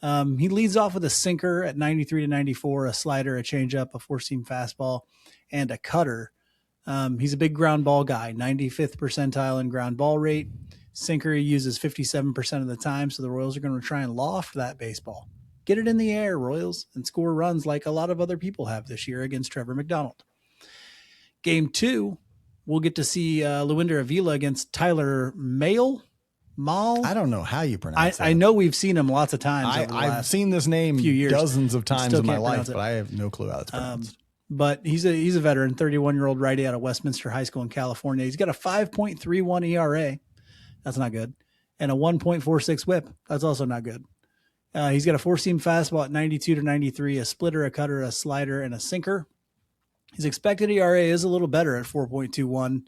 [SPEAKER 2] He leads off with a sinker at 93-94, a slider, a changeup, a 4-seam fastball, and a cutter. He's a big ground ball guy, 95th percentile in ground ball rate. Sinker he uses 57% of the time, so the Royals are going to try and loft that baseball. Get it in the air, Royals, and score runs like a lot of other people have this year against Trevor McDonald. Game 2, we'll get to see Luinder Avila against Tyler Mahle.
[SPEAKER 1] I don't know how you pronounce it.
[SPEAKER 2] I know we've seen him lots of times.
[SPEAKER 1] I've seen this name
[SPEAKER 2] few years.
[SPEAKER 1] Dozens of times in my life, but I have no clue how it's pronounced.
[SPEAKER 2] But he's a veteran, 31-year-old righty out of Westminster High School in California. He's got a 5.31 ERA. That's not good. And a 1.46 whip. That's also not good. He's got a 4-seam fastball at 92-93, a splitter, a cutter, a slider, and a sinker. His expected ERA is a little better at 4.21,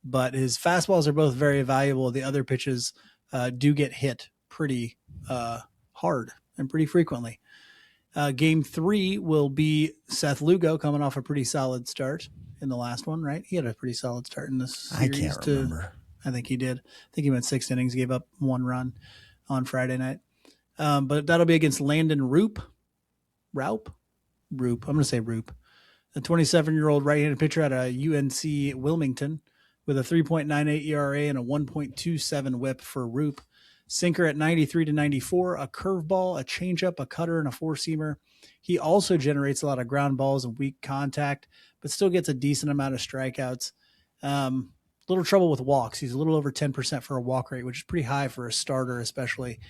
[SPEAKER 2] but his fastballs are both very valuable. The other pitches do get hit pretty hard and pretty frequently. Game 3 will be Seth Lugo coming off a pretty solid start in the last one, right? He had a pretty solid start in this series.
[SPEAKER 1] I can't remember.
[SPEAKER 2] I think he did. I think he went 6 innings, gave up 1 run on Friday night. But that'll be against Landon Roop. I'm going to say Roop. A 27-year-old right-handed pitcher out of UNC Wilmington with a 3.98 ERA and a 1.27 whip for Roop. Sinker at 93-94, a curveball, a changeup, a cutter, and a 4-seamer. He also generates a lot of ground balls and weak contact, but still gets a decent amount of strikeouts. Little trouble with walks. He's a little over 10% for a walk rate, which is pretty high for a starter especially.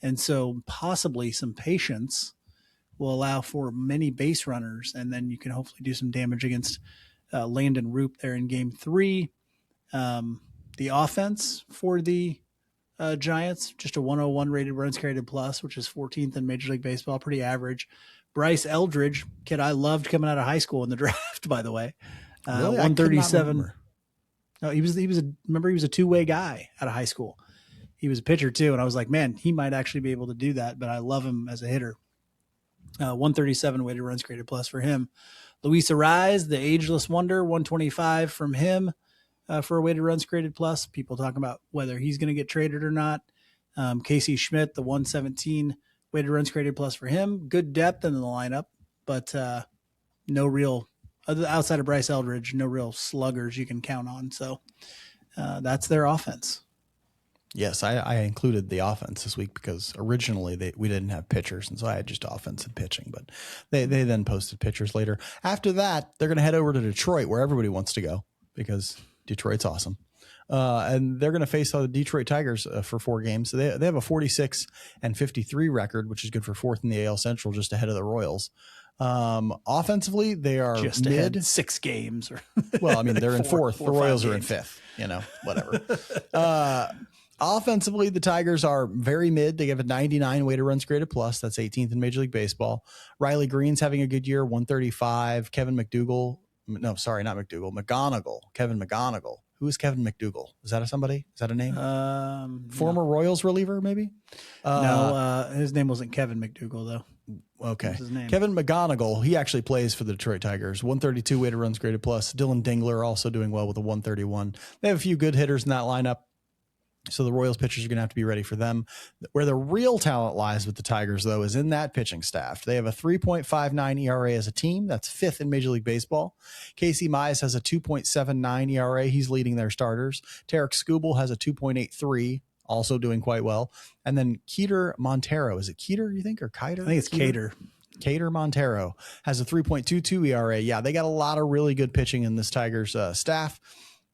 [SPEAKER 2] And so possibly some patience will allow for many base runners, and then you can hopefully do some damage against Landon Roop there in game 3. The offense for the Giants, just a 101 rated runs created plus, which is 14th in Major League Baseball, pretty average. Bryce Eldridge, kid I loved coming out of high school in the draft, by the way.
[SPEAKER 1] Really?
[SPEAKER 2] 137. No, he was a two-way guy out of high school. He was a pitcher too, and I was like, man, he might actually be able to do that, but I love him as a hitter. 137 weighted runs created plus for him. Luis Arraez, the ageless wonder, 125 from him for a weighted runs created plus. People talking about whether he's going to get traded or not. Casey Schmidt, the 117 weighted runs created plus for him. Good depth in the lineup, but no real, outside of Bryce Eldridge, no real sluggers you can count on. So that's their offense.
[SPEAKER 1] Yes, I included the offense this week because originally we didn't have pitchers, and so I had just offense and pitching. But they then posted pitchers later. After that, they're going to head over to Detroit, where everybody wants to go because Detroit's awesome. And they're going to face the Detroit Tigers for 4 games. So they have a 46-53 record, which is good for 4th in the AL Central, just ahead of the Royals. Offensively, they are
[SPEAKER 2] just
[SPEAKER 1] mid.
[SPEAKER 2] ahead 6 games.
[SPEAKER 1] Well, I mean, they're in 4th. The Royals are in
[SPEAKER 2] games.
[SPEAKER 1] 5th. Whatever. Offensively, the Tigers are very mid. They have a 99 weighted runs created plus. That's 18th in Major League Baseball. Riley Green's having a good year, 135. Kevin McGonigal, who Who is Kevin McDougal? Is that somebody? Is that a name? Former
[SPEAKER 2] No.
[SPEAKER 1] Royals reliever, maybe?
[SPEAKER 2] No, his name wasn't Kevin McDougal, though.
[SPEAKER 1] Okay.
[SPEAKER 2] What's his name?
[SPEAKER 1] Kevin McGonigal. He actually plays for the Detroit Tigers. 132 weighted runs graded plus. Dylan Dingler also doing well with a 131. They have a few good hitters in that lineup. So the Royals pitchers are going to have to be ready for them. Where the real talent lies with the Tigers, though, is in that pitching staff. They have a 3.59 ERA as a team. That's fifth in Major League Baseball. Casey Mize has a 2.79 ERA. He's leading their starters. Tarek Skubal has a 2.83, also doing quite well. And then Keter Montero. Is it Keter, you think, or Kiter?
[SPEAKER 2] I think it's Cater.
[SPEAKER 1] Cater Montero has a 3.22 ERA. Yeah, they got a lot of really good pitching in this Tigers staff.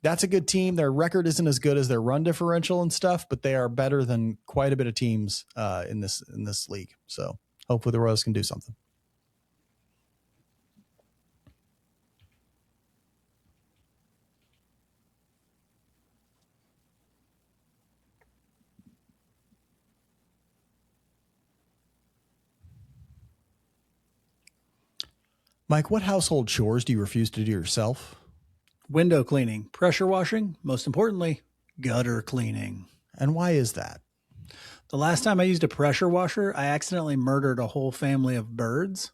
[SPEAKER 1] That's a good team. Their record isn't as good as their run differential and stuff, but they are better than quite a bit of teams in this league. So hopefully the Royals can do something. Mike, what household chores do you refuse to do yourself?
[SPEAKER 2] Window cleaning, pressure washing, most importantly, gutter cleaning.
[SPEAKER 1] And why is that?
[SPEAKER 2] The last time I used a pressure washer, I accidentally murdered a whole family of birds.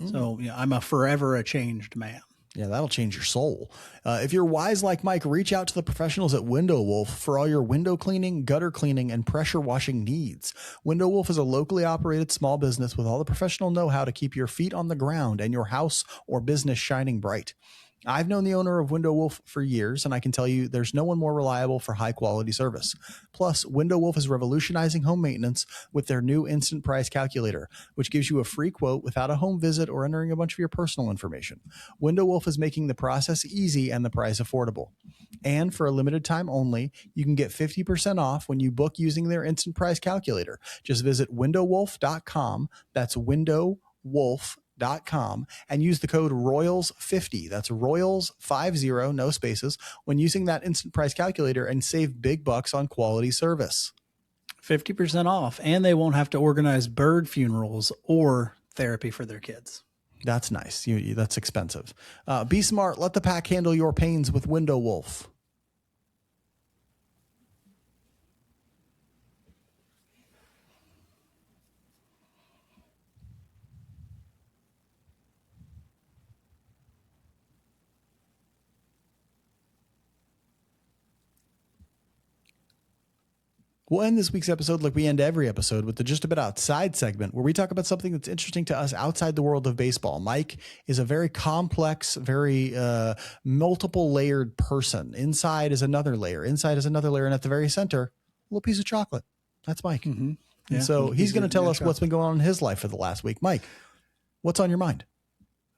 [SPEAKER 2] So I'm forever a changed man.
[SPEAKER 1] Yeah, that'll change your soul. If you're wise like Mike, reach out to the professionals at Window Wolf for all your window cleaning, gutter cleaning, and pressure washing needs. Window Wolf is a locally operated small business with all the professional know-how to keep your feet on the ground and your house or business shining bright. I've known the owner of Window Wolf for years, and I can tell you there's no one more reliable for high-quality service. Plus, Window Wolf is revolutionizing home maintenance with their new instant price calculator, which gives you a free quote without a home visit or entering a bunch of your personal information. Window Wolf is making the process easy and the price affordable. And for a limited time only, you can get 50% off when you book using their instant price calculator. Just visit windowwolf.com. That's windowwolf.com. And use the code Royals50. That's Royals50, no spaces, when using that instant price calculator and save big bucks on quality service.
[SPEAKER 2] 50% off, and they won't have to organize bird funerals or therapy for their kids.
[SPEAKER 1] That's nice. That's expensive. Be smart. Let the pack handle your pains with Window Wolf. We'll end this week's episode like we end every episode with the Just a Bit Outside segment, where we talk about something that's interesting to us outside the world of baseball. Mike is a very complex, very multiple layered person. Inside is another layer. Inside is another layer. And at the very center, a little piece of chocolate. That's Mike.
[SPEAKER 2] Mm-hmm.
[SPEAKER 1] Yeah, and so he's going to tell us what's been going on in his life for the last week. Mike, what's on your mind?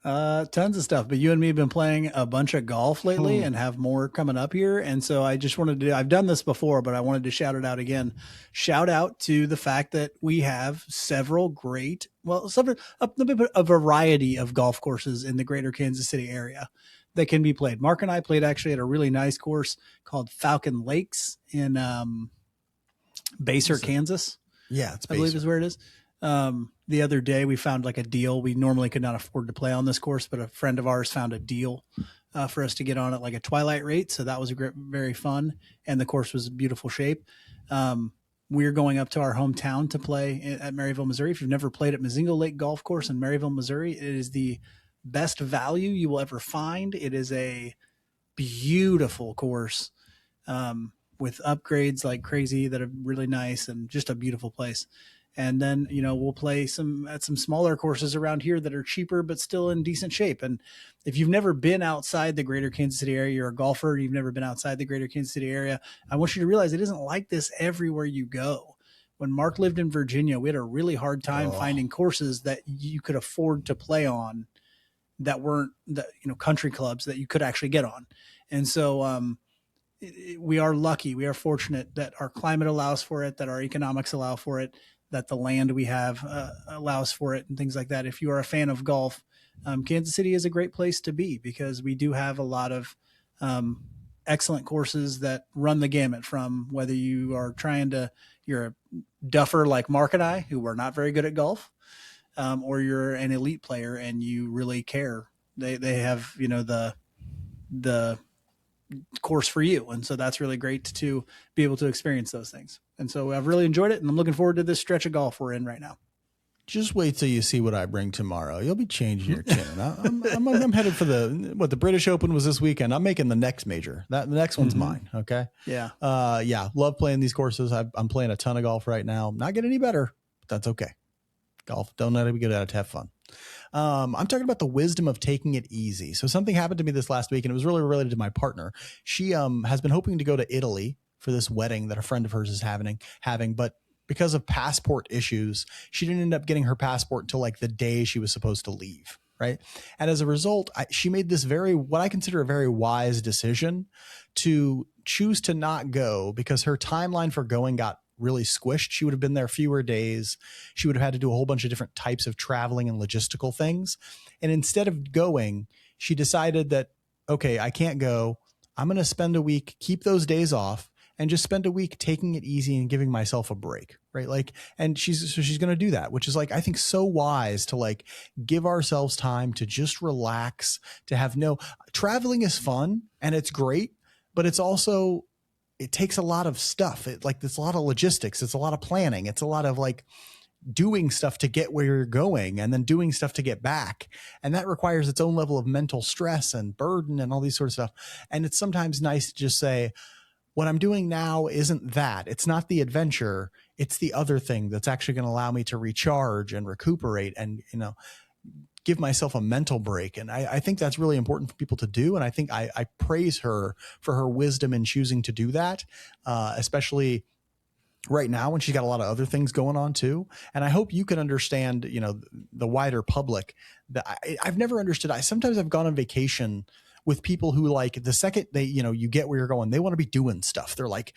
[SPEAKER 2] Tons of stuff, but you and me have been playing a bunch of golf lately and have more coming up here. And so I just wanted to, I've done this before, but I wanted to shout it out again. Shout out to the fact that we have several great, a variety of golf courses in the greater Kansas City area that can be played. Mark and I played actually at a really nice course called Falcon Lakes in Baser, Kansas.
[SPEAKER 1] Yeah, it's
[SPEAKER 2] I believe is where it is. The other day we found like a deal. We normally could not afford to play on this course, but a friend of ours found a deal for us to get on at like a twilight rate. So that was very fun. And the course was in beautiful shape. We're going up to our hometown to play at Maryville, Missouri. If you've never played at Mazingo Lake Golf Course in Maryville, Missouri, it is the best value you will ever find. It is a beautiful course with upgrades like crazy that are really nice and just a beautiful place. And then, we'll play at some smaller courses around here that are cheaper, but still in decent shape. And if you've never been outside the greater Kansas City area, you're a golfer, you've never been outside the greater Kansas City area, I want you to realize it isn't like this everywhere you go. When Mark lived in Virginia, we had a really hard time finding courses that you could afford to play on that weren't country clubs that you could actually get on. And so, we are lucky. We are fortunate that our climate allows for it, that our economics allow for it, that the land we have allows for it and things like that. If you are a fan of golf, Kansas City is a great place to be because we do have a lot of excellent courses that run the gamut from whether you are you're a duffer like Mark and I, who are not very good at golf, or you're an elite player and you really care. They have, the course for you. And so that's really great to be able to experience those things. And so I've really enjoyed it, and I'm looking forward to this stretch of golf we're in right now.
[SPEAKER 1] Just wait till you see what I bring tomorrow. You'll be changing your tune. I'm headed for the British Open was this weekend. I'm making the next major. The next one's mine. Okay.
[SPEAKER 2] Yeah.
[SPEAKER 1] Yeah. Love playing these courses. I'm playing a ton of golf right now. Not getting any better, but that's okay. Golf, don't let it be good at it to have fun. I'm talking about the wisdom of taking it easy. So something happened to me this last week, and it was really related to my partner. She has been hoping to go to Italy for this wedding that a friend of hers is having, but because of passport issues, she didn't end up getting her passport until like the day she was supposed to leave. Right. And as a result, she made this what I consider a very wise decision to choose to not go, because her timeline for going got really squished. She would have been there fewer days. She would have had to do a whole bunch of different types of traveling and logistical things. And instead of going, she decided that, okay, I can't go. I'm going to spend a week, keep those days off, and just spend a week taking it easy and giving myself a break. Right. Like, and she's going to do that, which is like, I think so wise to like give ourselves time to just relax, to have traveling is fun and it's great, but it's also, it takes a lot of stuff. It's a lot of logistics. It's a lot of planning. It's a lot of like doing stuff to get where you're going and then doing stuff to get back. And that requires its own level of mental stress and burden and all these sorts of stuff. And it's sometimes nice to just say, what I'm doing now isn't that. It's not the adventure. It's the other thing that's actually going to allow me to recharge and recuperate and, give myself a mental break. And I think that's really important for people to do. And I think I praise her for her wisdom in choosing to do that, especially right now when she's got a lot of other things going on too. And I hope you can understand, the wider public that I've never understood. Sometimes I've gone on vacation with people who like the second they, you get where you're going, they want to be doing stuff. They're like,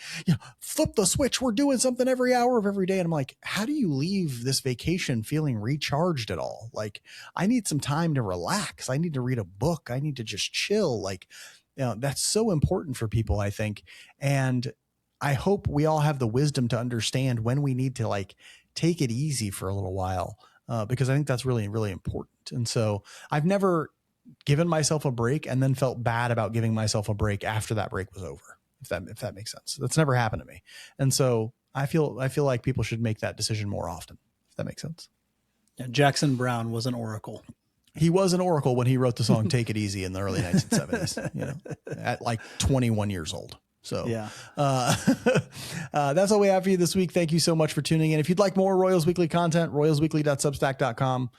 [SPEAKER 1] flip the switch. We're doing something every hour of every day. And I'm like, how do you leave this vacation feeling recharged at all? Like, I need some time to relax. I need to read a book. I need to just chill. Like, that's so important for people, I think. And I hope we all have the wisdom to understand when we need to like take it easy for a little while, because I think that's really, really important. And so I've never given myself a break and then felt bad about giving myself a break after that break was over. If that makes sense. That's never happened to me. And so I feel like people should make that decision more often, if that makes sense.
[SPEAKER 2] Yeah, Jackson Browne was an oracle.
[SPEAKER 1] He was an oracle when he wrote the song Take It Easy in the early 1970s, at like 21 years old. So
[SPEAKER 2] yeah,
[SPEAKER 1] that's all we have for you this week. Thank you so much for tuning in. If you'd like more Royals Weekly content, royalsweekly.substack.com.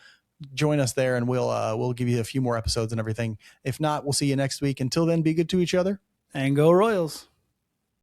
[SPEAKER 1] Join us there and we'll give you a few more episodes and everything. If not, we'll see you next week. Until then, be good to each other.
[SPEAKER 2] And go Royals.